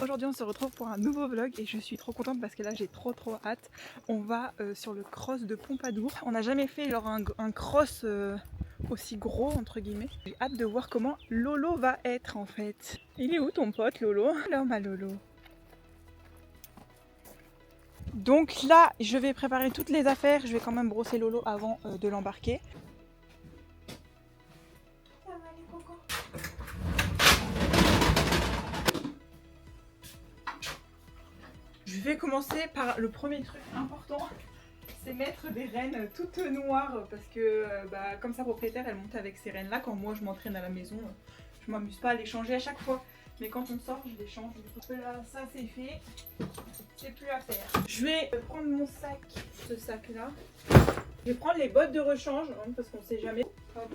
Aujourd'hui on se retrouve pour un nouveau vlog et je suis trop contente parce que là j'ai trop hâte. On va sur le cross de Pompadour. On n'a jamais fait genre un cross aussi gros entre guillemets. J'ai hâte de voir comment Lolo va être en fait. Il est où ton pote Lolo? Alors ma Lolo. Donc là je vais préparer toutes les affaires. Je vais quand même brosser Lolo avant de l'embarquer. Je vais commencer par le premier truc important, c'est mettre des rennes toutes noires parce que comme sa propriétaire elle monte avec ces rennes là. Quand moi je m'entraîne à la maison, je m'amuse pas à les changer à chaque fois, mais quand on sort je les change. Là ça c'est fait, c'est plus à faire. Je vais prendre mon sac, ce sac là. Je vais prendre les bottes de rechange parce qu'on sait jamais. Hop.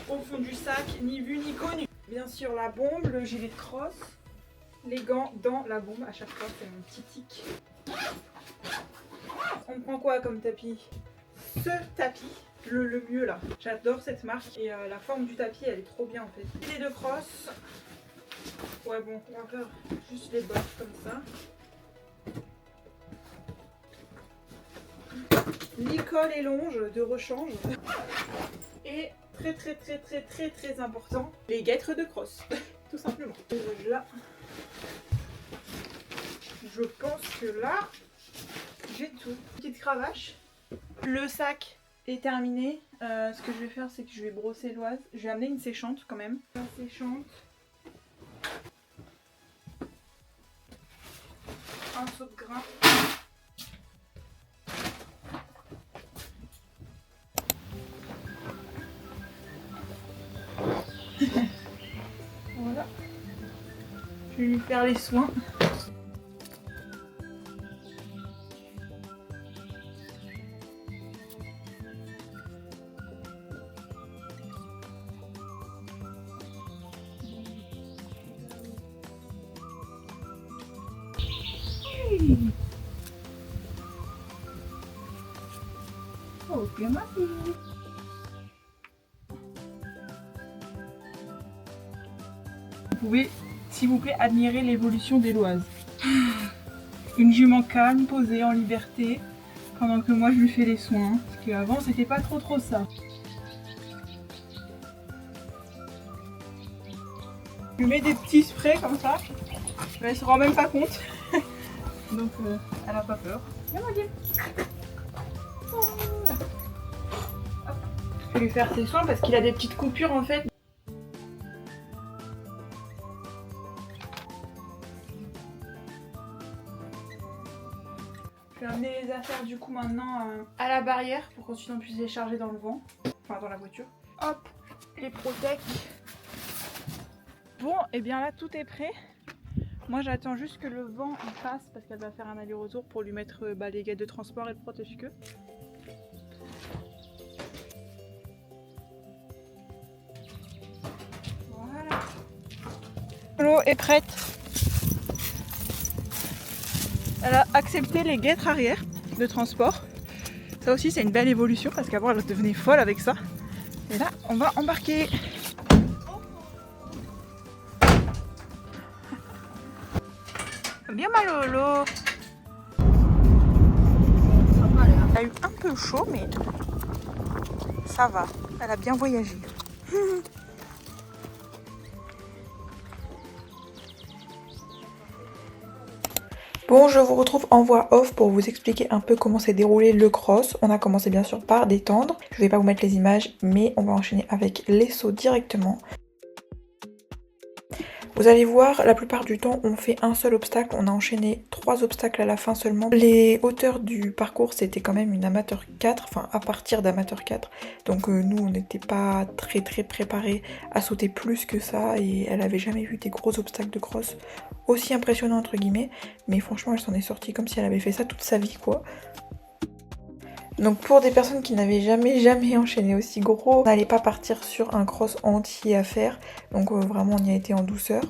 Au fond du sac, ni vu ni connu. Bien sûr la bombe, le gilet de cross. Les gants dans la bombe à chaque fois, c'est mon petit tic. On prend quoi comme tapis? Ce tapis, le mieux là. J'adore cette marque et la forme du tapis elle est trop bien en fait. Les deux crosses. Ouais bon, on va faire juste les bottes comme ça. Licol et longe de rechange. Et très important, les guêtres de crosse. Tout simplement. Là. Je pense que là, j'ai tout. Petite cravache. Le sac est terminé. Ce que je vais faire, c'est que je vais brosser l'oise. Je vais amener une séchante quand même. Une séchante. Un seau de grain. Voilà. Je vais lui faire les soins. Ok ma fille. Vous pouvez, s'il vous plaît, admirer l'évolution des l'oise. Une jument calme, posée, en liberté, pendant que moi je lui fais les soins. Parce qu'avant c'était pas trop ça. Je lui mets des petits sprays comme ça. Mais elle se rend même pas compte. Donc elle a pas peur. Viens, je vais lui faire ses soins parce qu'il a des petites coupures en fait. Je vais amener les affaires du coup maintenant à la barrière pour qu'ensuite on puisse les charger dans le vent. Enfin dans la voiture. Hop, les protèques. Bon, et bien là tout est prêt. Moi j'attends juste que le vent il passe parce qu'elle va faire un aller-retour pour lui mettre les guettes de transport et le protège-queue. Voilà. L'eau est prête. Elle a accepté les guêtres arrière de transport. Ça aussi c'est une belle évolution parce qu'avant elle devenait folle avec ça. Et là on va embarquer. Bien ma Lolo. Elle a eu un peu chaud mais ça va. Elle a bien voyagé. Bon, je vous retrouve en voix off pour vous expliquer un peu comment s'est déroulé le cross. On a commencé bien sûr par détendre. Je vais pas vous mettre les images, mais on va enchaîner avec les sauts directement. Vous allez voir, la plupart du temps, on fait un seul obstacle. On a enchaîné 3 obstacles à la fin seulement. Les hauteurs du parcours, c'était quand même une amateur 4, enfin à partir d'amateur 4. Donc nous, on n'était pas très préparés à sauter plus que ça. Et elle avait jamais vu des gros obstacles de cross aussi impressionnants entre guillemets. Mais franchement, elle s'en est sortie comme si elle avait fait ça toute sa vie, quoi. Donc pour des personnes qui n'avaient jamais enchaîné aussi gros, on n'allait pas partir sur un cross entier à faire. Donc vraiment on y a été en douceur.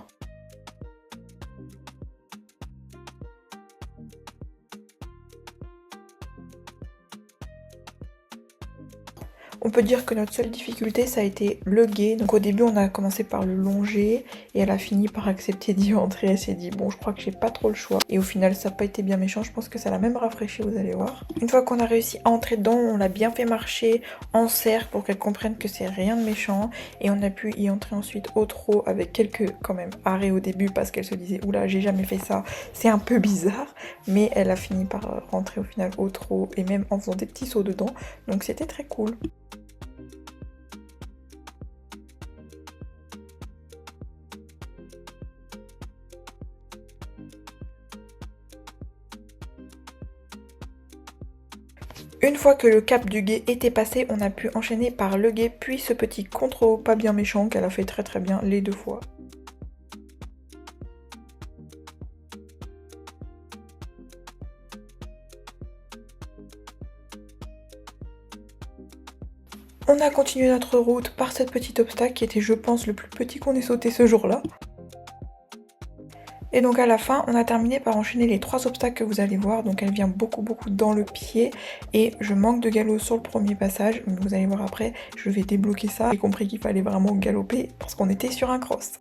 On peut dire que notre seule difficulté ça a été le guet. Donc au début on a commencé par le longer et elle a fini par accepter d'y entrer. Elle s'est dit bon je crois que j'ai pas trop le choix. Et au final ça n'a pas été bien méchant, je pense que ça l'a même rafraîchi, vous allez voir. Une fois qu'on a réussi à entrer dedans, on l'a bien fait marcher en cercle pour qu'elle comprenne que c'est rien de méchant. Et on a pu y entrer ensuite au trot avec quelques quand même arrêts au début parce qu'elle se disait oula j'ai jamais fait ça, c'est un peu bizarre. Mais elle a fini par rentrer au final au trot et même en faisant des petits sauts dedans. Donc c'était très cool. Une fois que le cap du guet était passé, on a pu enchaîner par le guet puis ce petit contre-haut pas bien méchant qu'elle a fait très bien les 2 fois. On a continué notre route par cette petite obstacle qui était je pense le plus petit qu'on ait sauté ce jour-là. Et donc à la fin, on a terminé par enchaîner les 3 obstacles que vous allez voir. Donc elle vient beaucoup dans le pied et je manque de galop sur le premier passage. Mais vous allez voir après, je vais débloquer ça. J'ai compris qu'il fallait vraiment galoper parce qu'on était sur un cross.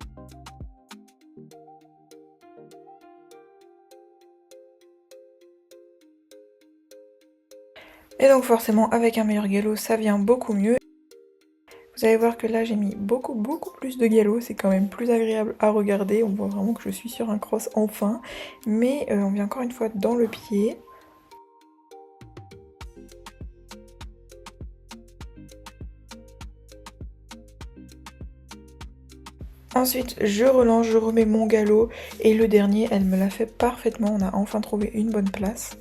Et donc forcément avec un meilleur galop ça vient beaucoup mieux. Vous allez voir que là j'ai mis beaucoup plus de galop, c'est quand même plus agréable à regarder, on voit vraiment que je suis sur un cross enfin. Mais on vient encore une fois dans le pied. Ensuite je relance, je remets mon galop et le dernier elle me l'a fait parfaitement, on a enfin trouvé une bonne place.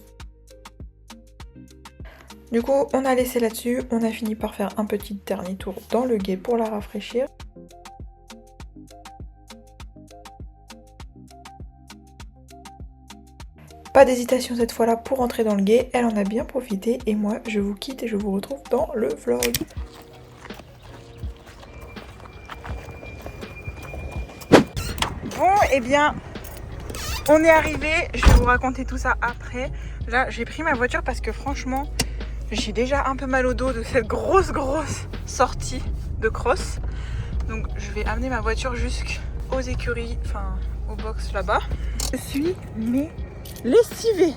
Du coup on a laissé là-dessus, on a fini par faire un petit dernier tour dans le guet pour la rafraîchir. Pas d'hésitation cette fois-là pour entrer dans le guet, elle en a bien profité et moi je vous quitte et je vous retrouve dans le vlog. Bon, et bien, on est arrivé. Je vais vous raconter tout ça après. Là, j'ai pris ma voiture parce que franchement, j'ai déjà un peu mal au dos de cette grosse sortie de cross. Donc, je vais amener ma voiture jusqu'aux écuries, enfin, au box là-bas. Je suis lessivée,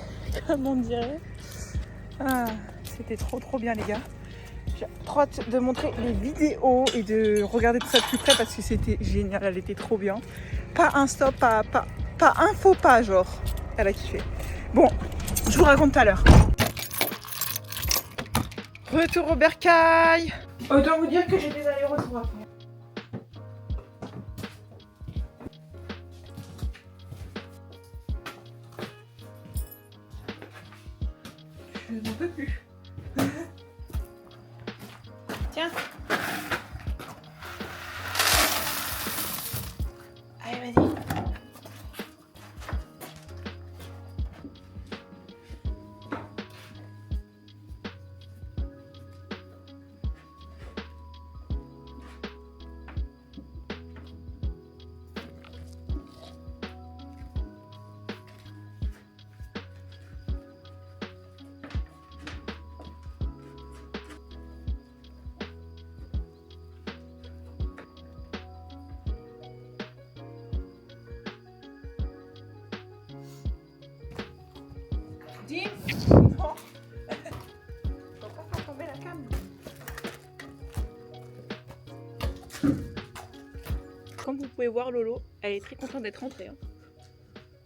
comme on dirait. Ah, c'était trop bien, les gars. J'ai trop hâte de montrer les vidéos et de regarder tout ça de plus près parce que c'était génial, elle était trop bien. Pas un stop, pas un faux pas, genre. Elle a kiffé. Bon, je vous raconte tout à l'heure. Retour au bercail. Autant vous dire que j'ai des allers-retours à faire. Je n'en peux plus. Tiens. Allez, vas-y. Dim. Non. Faut pas faire tomber la cam. Comme vous pouvez voir, Lolo, elle est très contente d'être rentrée. Hein.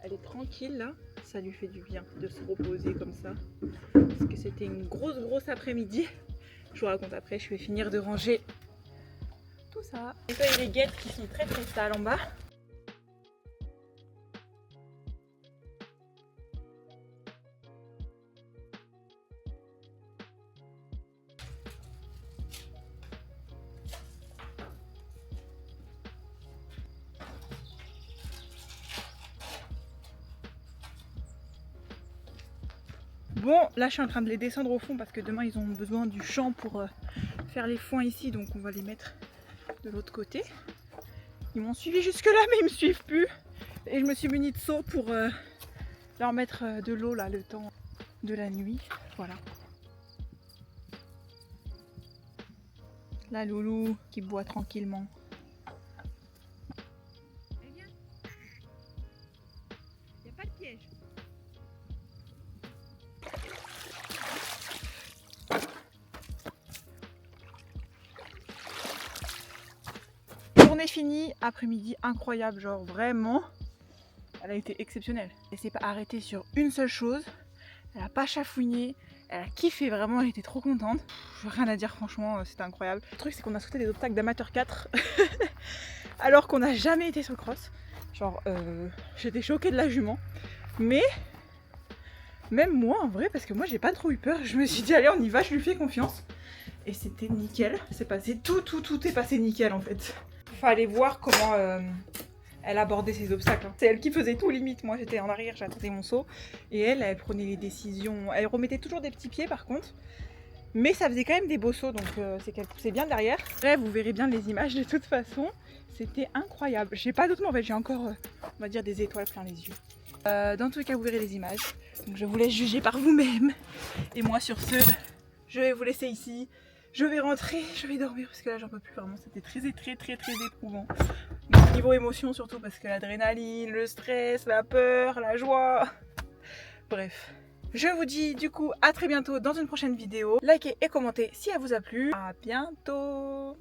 Elle est tranquille là. Ça lui fait du bien de se reposer comme ça. Parce que c'était une grosse après-midi. Je vous raconte après, je vais finir de ranger tout ça. Et ça, il y a les guêtres qui sont très sales en bas. Bon, là je suis en train de les descendre au fond parce que demain ils ont besoin du champ pour faire les foins ici, donc on va les mettre de l'autre côté. Ils m'ont suivi jusque là mais ils me suivent plus. Et je me suis munie de seau pour leur mettre de l'eau là le temps de la nuit. Voilà. La loulou qui boit tranquillement. Eh bien, il n'y a pas de piège. Journée finie, après-midi incroyable, genre vraiment, elle a été exceptionnelle. Elle s'est pas arrêtée sur une seule chose, elle a pas chafouiné, elle a kiffé vraiment, elle était trop contente. Rien à dire franchement, c'était incroyable. Le truc c'est qu'on a sauté des obstacles d'amateur 4 alors qu'on n'a jamais été sur le cross. Genre j'étais choquée de la jument, mais même moi en vrai, parce que moi j'ai pas trop eu peur, je me suis dit allez on y va, je lui fais confiance. Et c'était nickel, c'est passé, tout est passé nickel en fait. Fallait voir comment elle abordait ses obstacles. C'est elle qui faisait tout limite, moi j'étais en arrière, j'attendais mon saut. Et elle prenait les décisions. Elle remettait toujours des petits pieds par contre. Mais ça faisait quand même des beaux sauts, donc c'est qu'elle poussait bien derrière. Après vous verrez bien les images de toute façon. C'était incroyable. J'ai pas d'autres mots en fait, j'ai encore, on va dire, des étoiles plein les yeux. Dans tous les cas vous verrez les images. Donc je vous laisse juger par vous-même. Et moi sur ce, je vais vous laisser ici. Je vais rentrer, je vais dormir parce que là j'en peux plus vraiment, c'était très éprouvant. Donc, niveau émotion surtout parce que l'adrénaline, le stress, la peur, la joie. Bref. Je vous dis du coup à très bientôt dans une prochaine vidéo. Likez et commentez si elle vous a plu. À bientôt.